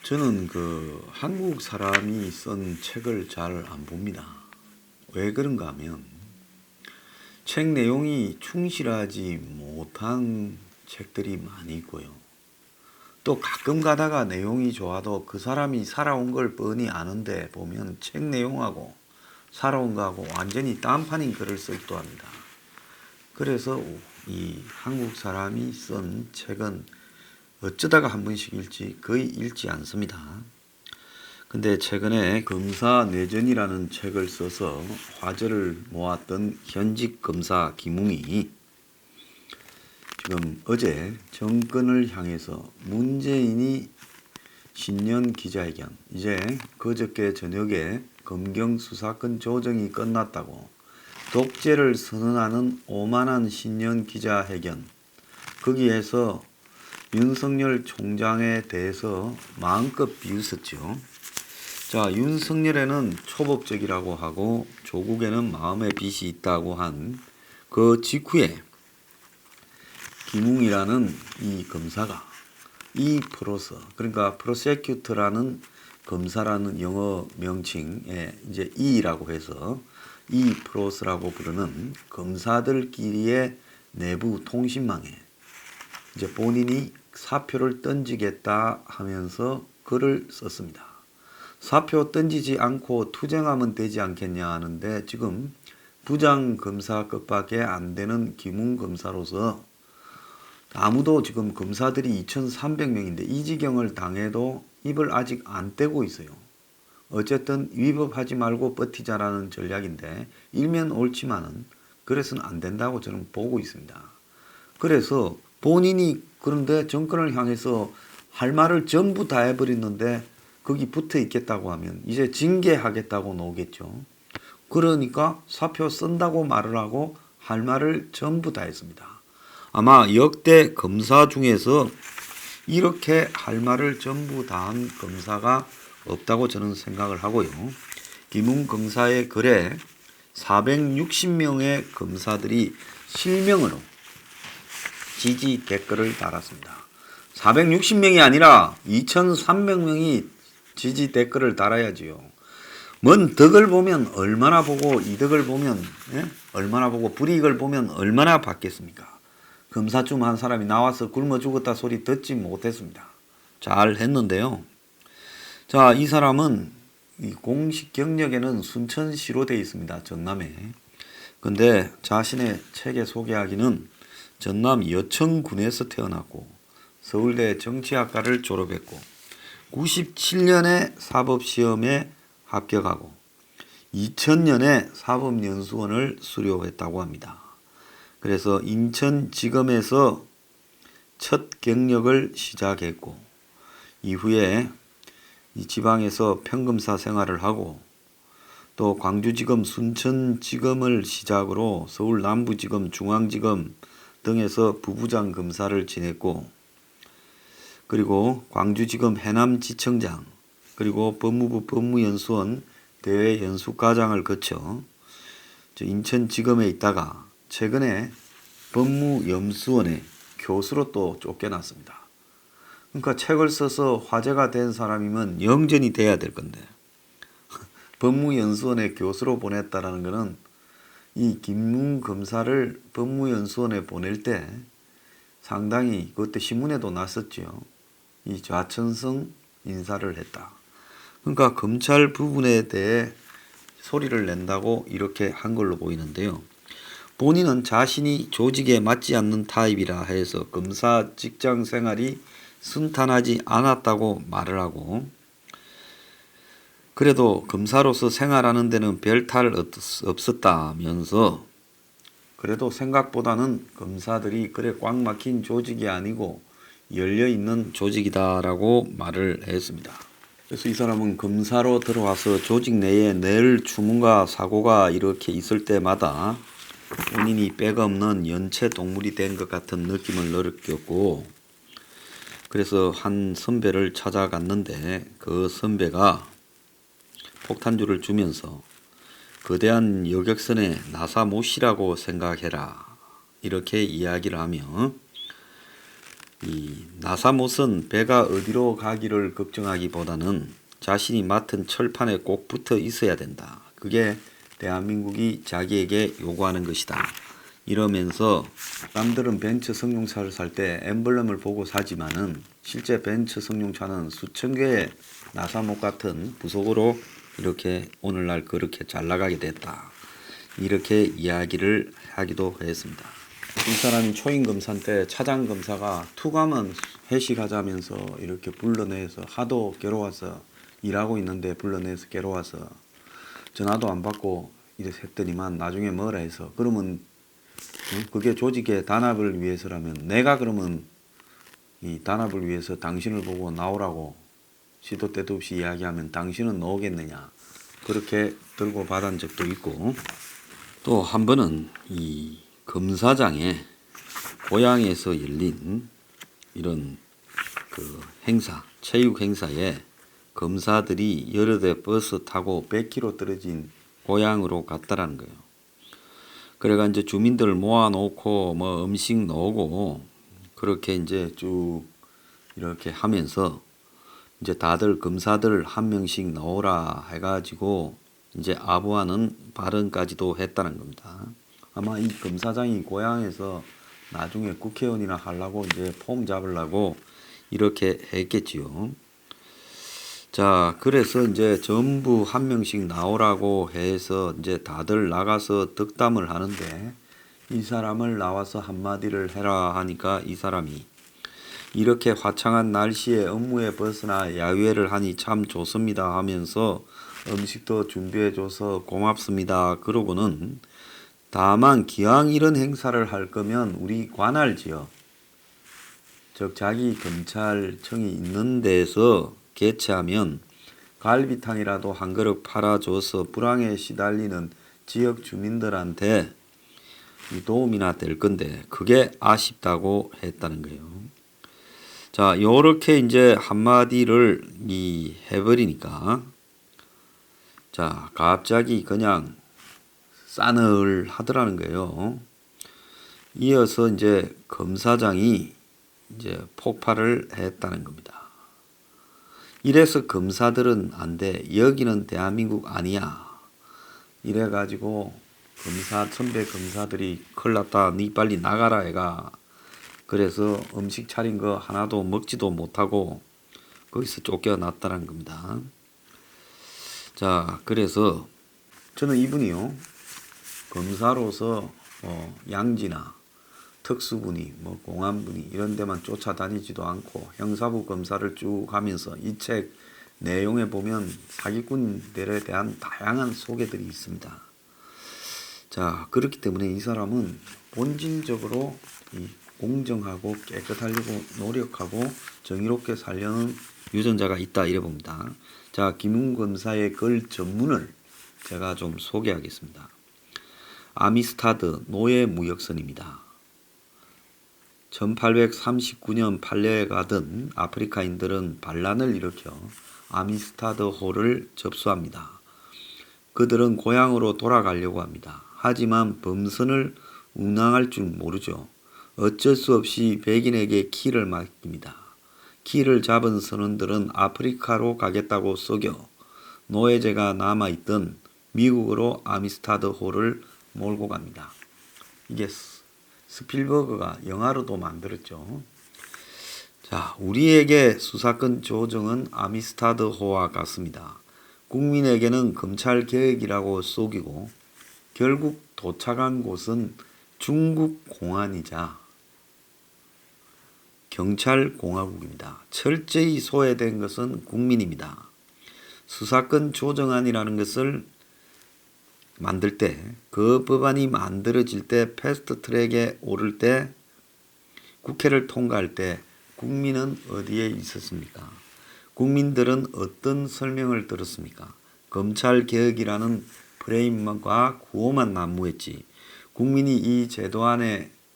저는 한국 사람이 쓴 책을 잘 안 봅니다. 왜 그런가 하면 책 내용이 충실하지 못한 책들이 많이 있고요. 또 가끔 가다가 내용이 좋아도 그 사람이 살아온 걸 뻔히 아는데 보면 책 내용하고 살아온 거하고 완전히 딴판인 글을 쓰기도 합니다. 그래서 이 한국 사람이 쓴 책은 어쩌다가 한 번씩 읽지 거의 읽지 않습니다. 근데 최근에 검사내전이라는 책을 써서 화제를 모았던 현직 검사 김웅이 지금 어제 정권을 향해서 문재인이 신년 기자회견, 이제 그저께 저녁에 검경 수사권 조정이 끝났다고 독재를 선언하는 오만한 신년 기자회견, 거기에서 윤석열 총장에 대해서 마음껏 비웃었죠. 자, 윤석열에는 초법적이라고 하고 조국에는 마음의 빚이 있다고 한 그 직후에 김웅이라는 이 검사가 이 프로서, 그러니까 프로세큐터라는 검사라는 영어 명칭에 이제 E라고 해서 이 프로스라고 부르는 검사들끼리의 내부 통신망에 이제 본인이 사표를 던지겠다 하면서 글을 썼습니다. 사표 던지지 않고 투쟁하면 되지 않겠냐 하는데 지금 부장검사급밖에 안 되는 김웅 검사로서 아무도 지금 검사들이 2,300명인데 이 지경을 당해도 입을 아직 안 떼고 있어요. 어쨌든 위법하지 말고 버티자라는 전략인데 일면 옳지만은 그래서는 안 된다고 저는 보고 있습니다. 그래서 본인이 그런데 정권을 향해서 할 말을 전부 다 해버렸는데 거기 붙어 있겠다고 하면 이제 징계하겠다고 나오겠죠. 그러니까 사표 쓴다고 말을 하고 할 말을 전부 다 했습니다. 아마 역대 검사 중에서 이렇게 할 말을 전부 다 한 검사가 없다고 저는 생각을 하고요. 김웅 검사의 글에 460명의 검사들이 실명으로 지지 댓글을 달았습니다. 460명이 아니라 2,300명이 지지 댓글을 달아야지요. 뭔 덕을 보면 얼마나 보고 이덕을 보면 얼마나 보고 불이익을 보면 얼마나 받겠습니까? 검사쯤 한 사람이 나와서 굶어 죽었다 소리 듣지 못했습니다. 잘 했는데요. 자, 이 사람은 이 공식 경력에는 순천시로 되어 있습니다. 전남에. 근데 자신의 책에 소개하기는 전남 여천군에서 태어났고 서울대 정치학과를 졸업했고 97년에 사법시험에 합격하고 2000년에 사법연수원을 수료했다고 합니다. 그래서 인천지검에서 첫 경력을 시작했고 이후에 이 지방에서 평검사 생활을 하고 또 광주지검, 순천지검을 시작으로 서울 남부지검, 중앙지검 등에서 부부장 검사를 지냈고 그리고 광주지검 해남지청장 그리고 법무부 법무연수원 대외연수과장을 거쳐 인천지검에 있다가 최근에 법무연수원의 교수로 또 쫓겨났습니다. 그러니까 책을 써서 화제가 된 사람이면 영전이 돼야 될 건데 법무연수원의 교수로 보냈다라는 것은 이 김웅 검사를 법무연수원에 보낼 때 상당히 그때 신문에도 났었죠. 이 좌천성 인사를 했다. 그러니까 검찰 부분에 대해 소리를 낸다고 이렇게 한 걸로 보이는데요. 본인은 자신이 조직에 맞지 않는 타입이라 해서 검사 직장 생활이 순탄하지 않았다고 말을 하고 그래도 검사로서 생활하는 데는 별 탈 없었다면서 그래도 생각보다는 검사들이 그래 꽉 막힌 조직이 아니고 열려있는 조직이다라고 말을 했습니다. 그래서 이 사람은 검사로 들어와서 조직 내에 늘 추문과 사고가 이렇게 있을 때마다 본인이 백없는 연체 동물이 된 것 같은 느낌을 느꼈고 그래서 한 선배를 찾아갔는데 그 선배가 폭탄주를 주면서 거대한 여객선에 나사 못이라고 생각해라 이렇게 이야기를 하며 이 나사못은 배가 어디로 가기를 걱정하기보다는 자신이 맡은 철판에 꼭 붙어 있어야 된다. 그게 대한민국이 자기에게 요구하는 것이다. 이러면서 사람들은 벤츠 승용차를 살 때 엠블럼을 보고 사지만은 실제 벤츠 승용차는 수천 개의 나사못 같은 부속으로 이렇게 오늘날 그렇게 잘 나가게 됐다. 이렇게 이야기를 하기도 했습니다. 이 사람이 초임 검사 때 차장 검사가 투감은 회식하자면서 이렇게 불러내서 하도 괴로워서 일하고 있는데 불러내서 괴로워서 전화도 안 받고 이래 했더니만 나중에 뭐라 해서 그러면 그게 조직의 단합을 위해서라면 내가 그러면 이 단합을 위해서 당신을 보고 나오라고 시도 때도 없이 이야기하면 당신은 나오겠느냐 그렇게 들고 받은 적도 있고 또 한 번은 이 검사장에 고향에서 열린 이런 그 행사 체육 행사에 검사들이 여러 대 버스 타고 100km 떨어진 고향으로 갔다라는 거예요. 그래가 이제 주민들 모아놓고 뭐 음식 나오고 그렇게 이제 쭉 이렇게 하면서 이제 다들 검사들 한 명씩 나오라 해가지고 이제 아부하는 발언까지도 했다는 겁니다. 아마 이 검사장이 고향에서 나중에 국회의원이나 하려고 이제 폼 잡으려고 이렇게 했겠지요. 자, 그래서 이제 전부 한 명씩 나오라고 해서 이제 다들 나가서 덕담을 하는데 이 사람을 나와서 한마디를 해라 하니까 이 사람이 이렇게 화창한 날씨에 업무에 벗어나 야유회를 하니 참 좋습니다 하면서 음식도 준비해줘서 고맙습니다. 그러고는 다만 기왕 이런 행사를 할 거면 우리 관할 지역 즉 자기 검찰청이 있는 데서 개최하면 갈비탕이라도 한 그릇 팔아줘서 불황에 시달리는 지역 주민들한테 도움이나 될 건데 그게 아쉽다고 했다는 거예요. 자, 요렇게 이제 한마디를 해버리니까 자, 갑자기 그냥 싸늘하더라는 거예요. 이어서 이제 검사장이 이제 폭발을 했다는 겁니다. 이래서 검사들은 안 돼. 여기는 대한민국 아니야. 이래가지고 선배 검사들이 큰일 났다. 니 빨리 나가라 해가. 그래서 음식 차린 거 하나도 먹지도 못하고 거기서 쫓겨났다는 겁니다. 자, 그래서 저는 이분이요. 검사로서 양지나 특수분이 공안분이 이런 데만 쫓아다니지도 않고 형사부 검사를 쭉 하면서 이 책 내용에 보면 사기꾼들에 대한 다양한 소개들이 있습니다. 자, 그렇기 때문에 이 사람은 본질적으로 공정하고 깨끗하려고 노력하고 정의롭게 살려는 유전자가 있다 이래 봅니다. 자, 김웅 검사의 글 전문을 제가 좀 소개하겠습니다. 아미스타드 노예무역선입니다. 1839년 판례에 가던 아프리카인들은 반란을 일으켜 아미스타드호를 접수합니다. 그들은 고향으로 돌아가려고 합니다. 하지만 범선을 운항할 줄 모르죠. 어쩔 수 없이 백인에게 키를 맡깁니다. 키를 잡은 선원들은 아프리카로 가겠다고 속여 노예제가 남아있던 미국으로 아미스타드호를 몰고 갑니다. 이게 스필버그가 영화로도 만들었죠. 자, 우리에게 수사권 조정은 아미스타드호와 같습니다. 국민에게는 검찰개혁이라고 속이고 결국 도착한 곳은 중국 공안이자 경찰공화국입니다. 철저히 소외된 것은 국민입니다. 수사권 조정안이라는 것을 만들 때, 그 법안이 만들어질 때, 패스트 트랙에 오를 때, 국회를 통과할 때 국민은 어디에 있었습니까? 국민들은 어떤 설명을 들었습니까? 검찰개혁이라는 프레임과 구호만 난무했지 국민이 이 제도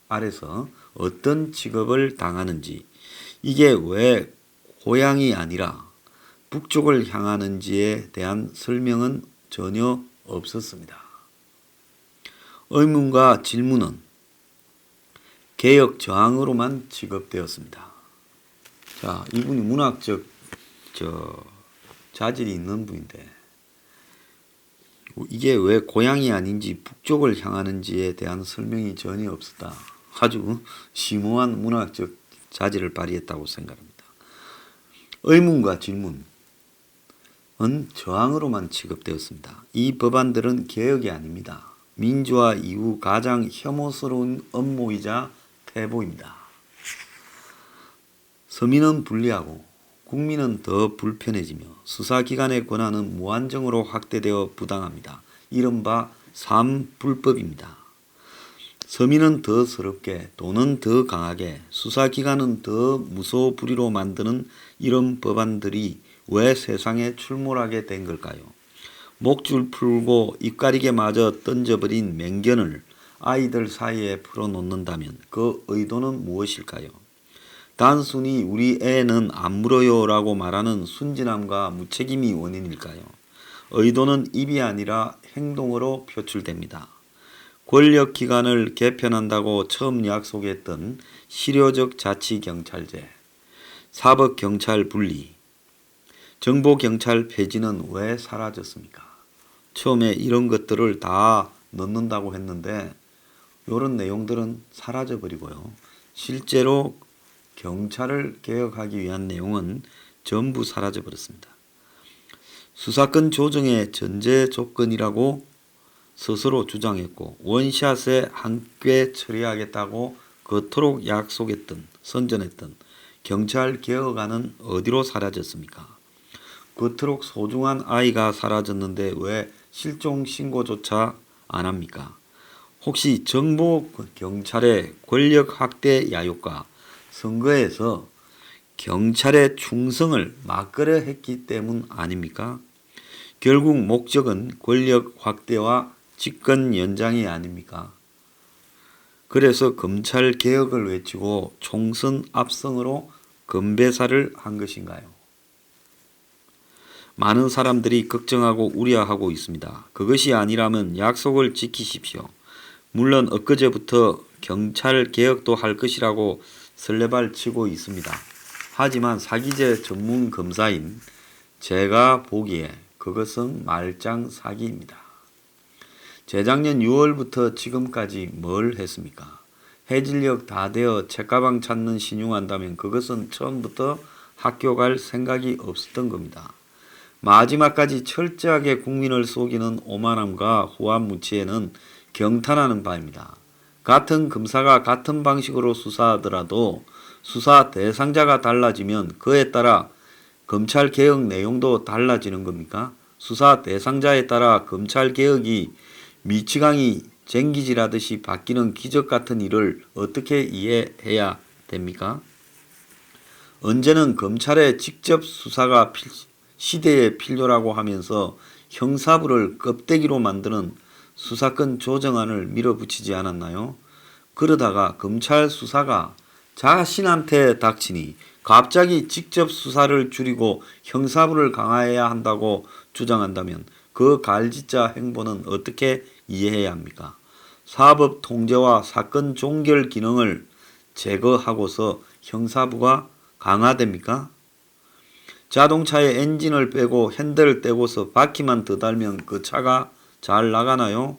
아래서 어떤 취급을 당하는지, 이게 왜 고향이 아니라 북쪽을 향하는지에 대한 설명은 전혀 없었습니다. 의문과 질문은 개혁 저항으로만 취급되었습니다. 자, 이분이 문학적 자질이 있는 분인데 이게 왜 고향이 아닌지 북쪽을 향하는지에 대한 설명이 전혀 없었다. 아주 심오한 문학적 자질을 발휘했다고 생각합니다. 의문과 질문은 저항으로만 취급되었습니다. 이 법안들은 개혁이 아닙니다. 민주화 이후 가장 혐오스러운 업무이자 태보입니다. 서민은 불리하고 국민은 더 불편해지며 수사기관의 권한은 무한정으로 확대되어 부당합니다. 이른바 3불법입니다. 서민은 더 서럽게, 돈은 더 강하게, 수사기관은 더 무소불위로 만드는 이런 법안들이 왜 세상에 출몰하게 된 걸까요? 목줄 풀고 입가리개 마저 던져버린 맹견을 아이들 사이에 풀어놓는다면 그 의도는 무엇일까요? 단순히 우리 애는 안 물어요 라고 말하는 순진함과 무책임이 원인일까요? 의도는 입이 아니라 행동으로 표출됩니다. 권력기관을 개편한다고 처음 약속했던 실효적 자치경찰제, 사법경찰 분리, 정보경찰 폐지는 왜 사라졌습니까? 처음에 이런 것들을 다 넣는다고 했는데 이런 내용들은 사라져버리고요. 실제로 경찰을 개혁하기 위한 내용은 전부 사라져버렸습니다. 수사권 조정의 전제 조건이라고 스스로 주장했고 원샷에 한 꽤 처리하겠다고 그토록 약속했던 선전했던 경찰 개혁안은 어디로 사라졌습니까? 그토록 소중한 아이가 사라졌는데 왜 실종 신고조차 안 합니까? 혹시 정보 경찰의 권력 확대 야욕과 선거에서 경찰의 충성을 막으려 했기 때문 아닙니까? 결국 목적은 권력 확대와 집권 연장이 아닙니까? 그래서 검찰 개혁을 외치고 총선 압승으로 건배사를 한 것인가요? 많은 사람들이 걱정하고 우려하고 있습니다. 그것이 아니라면 약속을 지키십시오. 물론 엊그제부터 경찰 개혁도 할 것이라고 설레발 치고 있습니다. 하지만 사기죄 전문 검사인 제가 보기에 그것은 말짱 사기입니다. 재작년 6월부터 지금까지 뭘 했습니까? 해질녘 다 되어 책가방 찾는 신용한다면 그것은 처음부터 학교 갈 생각이 없었던 겁니다. 마지막까지 철저하게 국민을 속이는 오만함과 후한무치에는 경탄하는 바입니다. 같은 검사가 같은 방식으로 수사하더라도 수사 대상자가 달라지면 그에 따라 검찰 개혁 내용도 달라지는 겁니까? 수사 대상자에 따라 검찰 개혁이 미치광이 쟁기질하듯이 바뀌는 기적 같은 일을 어떻게 이해해야 됩니까? 언제는 검찰의 직접 수사가 시대의 필요라고 하면서 형사부를 껍데기로 만드는 수사권 조정안을 밀어붙이지 않았나요? 그러다가 검찰 수사가 자신한테 닥치니 갑자기 직접 수사를 줄이고 형사부를 강화해야 한다고 주장한다면 그 갈짓자 행보는 어떻게 이해해야 합니까? 사법 통제와 사건 종결 기능을 제거하고서 형사부가 강화됩니까? 자동차의 엔진을 빼고 핸들을 떼고서 바퀴만 더 달면 그 차가 잘 나가나요?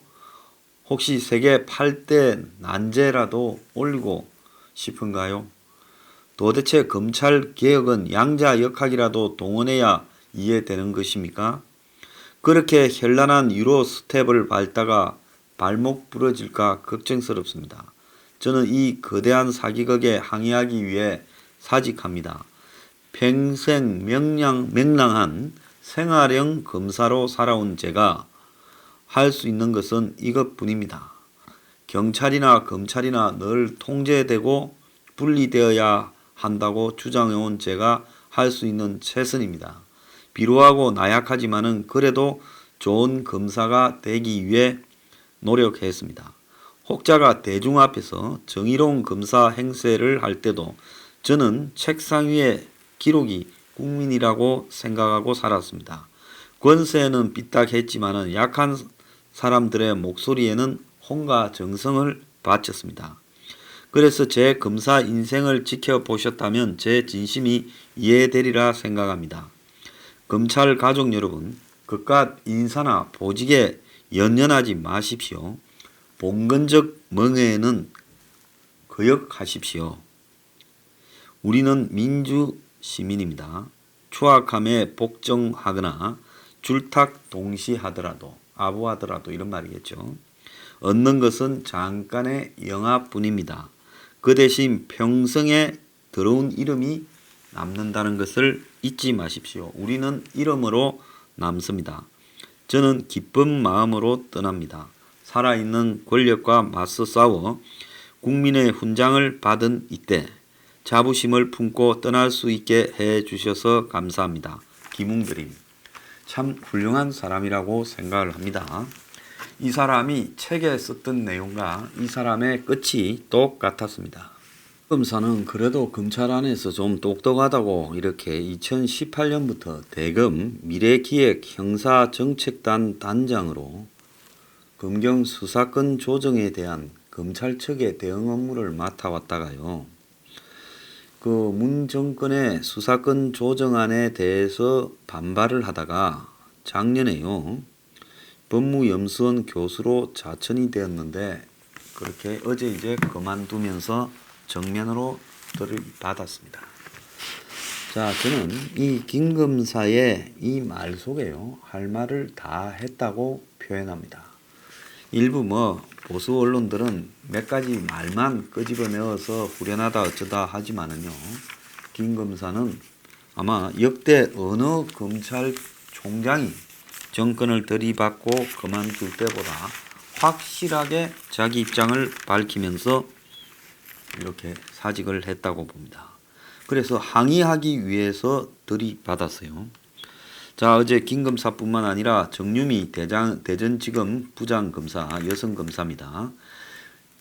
혹시 세계 8대 난제라도 올리고 싶은가요? 도대체 검찰 개혁은 양자 역학이라도 동원해야 이해되는 것입니까? 그렇게 현란한 유로 스텝을 밟다가 발목 부러질까 걱정스럽습니다. 저는 이 거대한 사기극에 항의하기 위해 사직합니다. 평생 명랑한 생활형 검사로 살아온 제가 할 수 있는 것은 이것뿐입니다. 경찰이나 검찰이나 늘 통제되고 분리되어야 한다고 주장해온 제가 할 수 있는 최선입니다. 비루하고 나약하지만은 그래도 좋은 검사가 되기 위해 노력했습니다. 혹자가 대중 앞에서 정의로운 검사 행세를 할 때도 저는 책상 위에 기록이 국민이라고 생각하고 살았습니다. 권세에는 삐딱했지만은 약한 사람들의 목소리에는 혼과 정성을 바쳤습니다. 그래서 제 검사 인생을 지켜보셨다면 제 진심이 이해되리라 생각합니다. 검찰 가족 여러분, 그깟 인사나 보직에 연연하지 마십시오. 봉건적 멍에는 거역하십시오. 우리는 민주 시민입니다. 추악함에 복종하거나 줄탁 동시하더라도 아부하더라도 이런 말이겠죠. 얻는 것은 잠깐의 영화뿐입니다. 그 대신 평생에 더러운 이름이 남는다는 것을 잊지 마십시오. 우리는 이름으로 남습니다. 저는 기쁜 마음으로 떠납니다. 살아있는 권력과 맞서 싸워 국민의 훈장을 받은 이때 자부심을 품고 떠날 수 있게 해 주셔서 감사합니다. 김웅드림. 참 훌륭한 사람이라고 생각을 합니다. 이 사람이 책에 썼던 내용과 이 사람의 끝이 똑같았습니다. 검사는 그래도 검찰 안에서 좀 똑똑하다고 이렇게 2018년부터 대검 미래기획 형사정책단 단장으로 검경 수사권 조정에 대한 검찰 측의 대응 업무를 맡아왔다가요. 그 문 정권의 수사권 조정안에 대해서 반발을 하다가 작년에요. 법무연수원 교수로 자천이 되었는데 그렇게 어제 이제 그만두면서 정면으로 들이받았습니다. 자, 저는 이 김 검사의 이 말 속에요. 할 말을 다 했다고 표현합니다. 일부 보수 언론들은 몇 가지 말만 끄집어내어서 후련하다 어쩌다 하지만은요. 김 검사는 아마 역대 어느 검찰총장이 정권을 들이받고 그만둘 때보다 확실하게 자기 입장을 밝히면서 이렇게 사직을 했다고 봅니다. 그래서 항의하기 위해서 들이받았어요. 자, 어제 김 검사뿐만 아니라 정유미 대전지검 부장검사 여성검사입니다.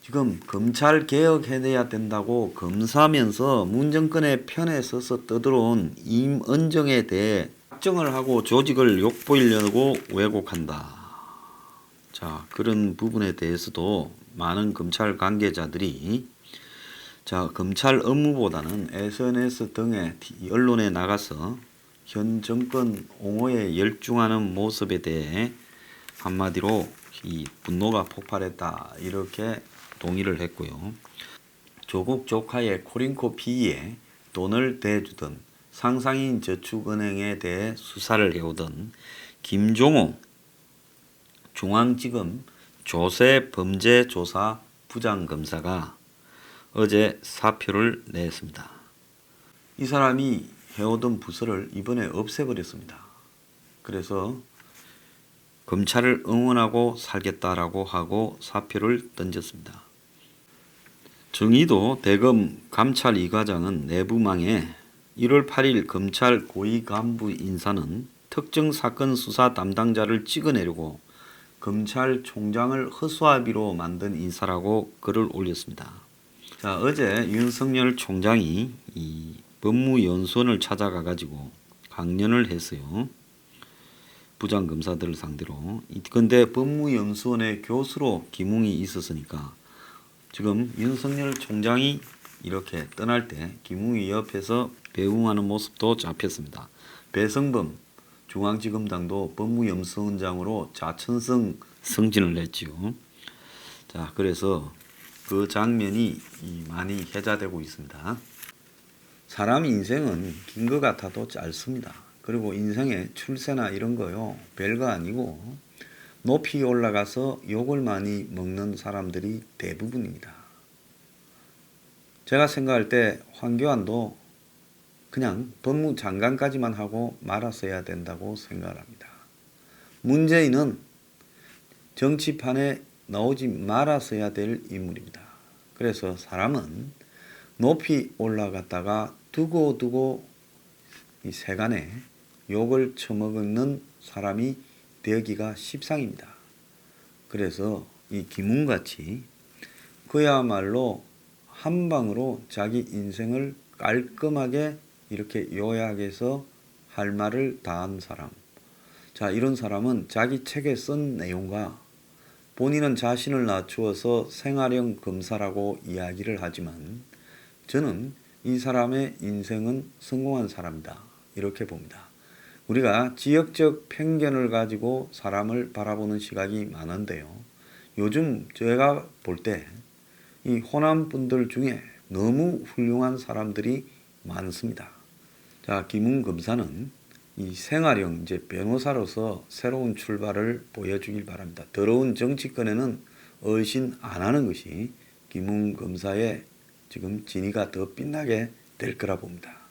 지금 검찰 개혁해내야 된다고 검사면서 문정권의 편에 서서 떠들어온 임은정에 대해 확정을 하고 조직을 욕보이려고 왜곡한다. 자, 그런 부분에 대해서도 많은 검찰 관계자들이 검찰 업무보다는 SNS 등의 언론에 나가서 현 정권 옹호에 열중하는 모습에 대해 한마디로 이 분노가 폭발했다 이렇게 동의를 했고요. 조국 조카의 코링코 피의에 돈을 대주던 상상인 저축은행에 대해 수사를 해오던 김종호 중앙지검 조세범죄조사 부장검사가 어제 사표를 냈습니다. 이 사람이 해오던 부서를 이번에 없애버렸습니다. 그래서 검찰을 응원하고 살겠다라고 하고 사표를 던졌습니다. 정의도 대검 감찰 2과장은 내부망에 1월 8일 검찰 고위 간부 인사는 특정 사건 수사 담당자를 찍어내려고 검찰총장을 허수아비로 만든 인사라고 글을 올렸습니다. 자, 어제 윤석열 총장이 이 법무연수원을 찾아가 가지고 강연을 했어요. 부장검사들을 상대로. 근데 법무연수원의 교수로 김웅이 있었으니까 지금 윤석열 총장이 이렇게 떠날 때 김웅이 옆에서 배웅하는 모습도 잡혔습니다. 배성범 중앙지검장도 법무연수원장으로 자천성 승진을 했지요. 자, 그래서 그 장면이 많이 회자되고 있습니다. 사람 인생은 긴 것 같아도 짧습니다. 그리고 인생의 출세나 이런 거요 별거 아니고 높이 올라가서 욕을 많이 먹는 사람들이 대부분입니다. 제가 생각할 때 황교안도 그냥 법무장관까지만 하고 말았어야 된다고 생각을 합니다. 문재인은 정치판에 나오지 말았어야 될 인물입니다. 그래서 사람은 높이 올라갔다가 두고두고 이 세간에 욕을 처먹는 사람이 되기가 십상입니다. 그래서 이 김웅같이 그야말로 한 방으로 자기 인생을 깔끔하게 이렇게 요약해서 할 말을 다 한 사람. 자, 이런 사람은 자기 책에 쓴 내용과 본인은 자신을 낮추어서 생활형 검사라고 이야기를 하지만 저는 이 사람의 인생은 성공한 사람이다 이렇게 봅니다. 우리가 지역적 편견을 가지고 사람을 바라보는 시각이 많은데요. 요즘 제가 볼 때 이 호남 분들 중에 너무 훌륭한 사람들이 많습니다. 자, 김웅 검사는 이 생활형 이제 변호사로서 새로운 출발을 보여주길 바랍니다. 더러운 정치권에는 얼씬 안 하는 것이 김웅 검사의 지금 진위가 더 빛나게 될 거라 봅니다.